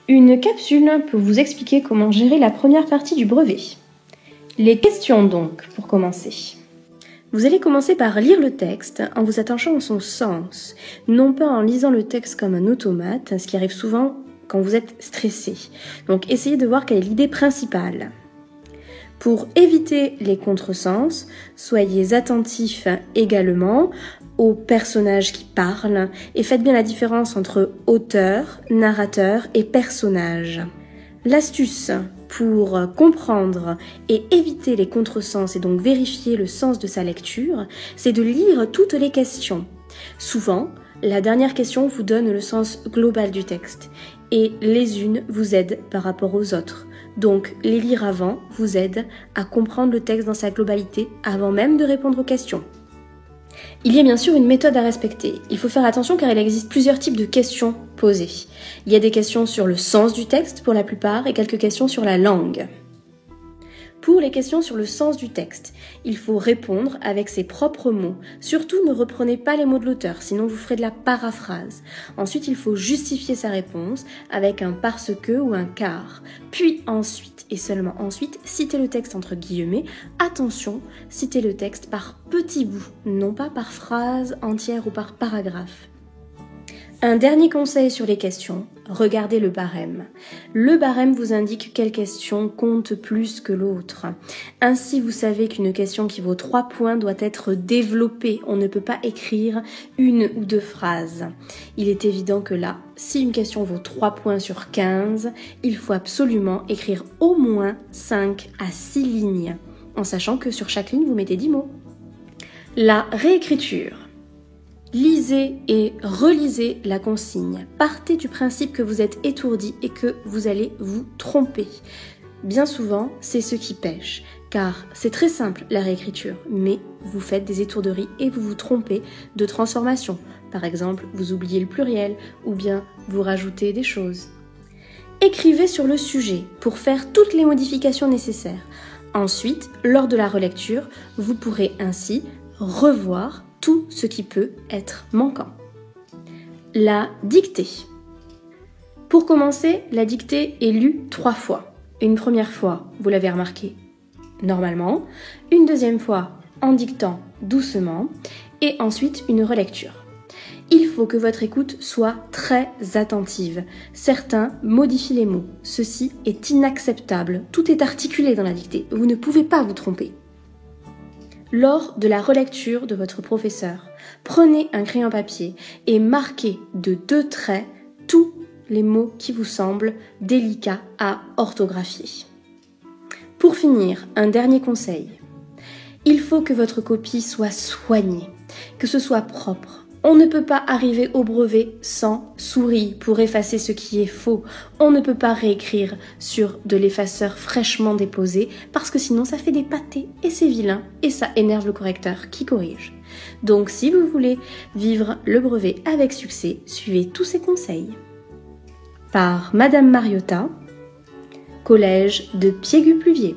Une capsule pour vous expliquer comment gérer la première partie du brevet. Les questions donc, pour commencer. Vous allez commencer par lire le texte en vous attachant à son sens, non pas en lisant le texte comme un automate, ce qui arrive souvent quand vous êtes stressé. Donc essayez de voir quelle est l'idée principale. Pour éviter les contresens, soyez attentifs également aux personnages qui parlent et faites bien la différence entre auteur, narrateur et personnage. L'astuce pour comprendre et éviter les contresens et donc vérifier le sens de sa lecture, c'est de lire toutes les questions. Souvent, la dernière question vous donne le sens global du texte et les unes vous aident par rapport aux autres. Donc, les lire avant vous aide à comprendre le texte dans sa globalité avant même de répondre aux questions. Il y a bien sûr une méthode à respecter. Il faut faire attention car il existe plusieurs types de questions posées. Il y a des questions sur le sens du texte pour la plupart et quelques questions sur la langue. Pour les questions sur le sens du texte, il faut répondre avec ses propres mots. Surtout, ne reprenez pas les mots de l'auteur, sinon vous ferez de la paraphrase. Ensuite, il faut justifier sa réponse avec un parce que ou un car. Puis ensuite, et seulement ensuite, citez le texte entre guillemets. Attention, citez le texte par petits bouts, non pas par phrase entière ou par paragraphe. Un dernier conseil sur les questions, regardez le barème. Le barème vous indique quelle question compte plus que l'autre. Ainsi, vous savez qu'une question qui vaut 3 points doit être développée. On ne peut pas écrire une ou deux phrases. Il est évident que là, si une question vaut 3 points sur 15, il faut absolument écrire au moins 5 à 6 lignes, en sachant que sur chaque ligne, vous mettez 10 mots. La réécriture. Lisez et relisez la consigne. Partez du principe que vous êtes étourdi et que vous allez vous tromper. Bien souvent, c'est ce qui pêche, car c'est très simple la réécriture, mais vous faites des étourderies et vous vous trompez de transformation. Par exemple, vous oubliez le pluriel ou bien vous rajoutez des choses. Écrivez sur le sujet pour faire toutes les modifications nécessaires. Ensuite, lors de la relecture, vous pourrez ainsi revoir tout ce qui peut être manquant. La dictée. Pour commencer, la dictée est lue 3 fois. Une première fois, vous l'avez remarqué, normalement. Une deuxième fois, en dictant doucement. Et ensuite, une relecture. Il faut que votre écoute soit très attentive. Certains modifient les mots. Ceci est inacceptable. Tout est articulé dans la dictée. Vous ne pouvez pas vous tromper. Lors de la relecture de votre professeur, prenez un crayon papier et marquez de 2 traits tous les mots qui vous semblent délicats à orthographier. Pour finir, un dernier conseil. Il faut que votre copie soit soignée, que ce soit propre. On ne peut pas arriver au brevet sans souris pour effacer ce qui est faux. On ne peut pas réécrire sur de l'effaceur fraîchement déposé parce que sinon ça fait des pâtés et c'est vilain et ça énerve le correcteur qui corrige. Donc si vous voulez vivre le brevet avec succès, suivez tous ces conseils. Par Madame Mariota, collège de Piégut-Pluviers.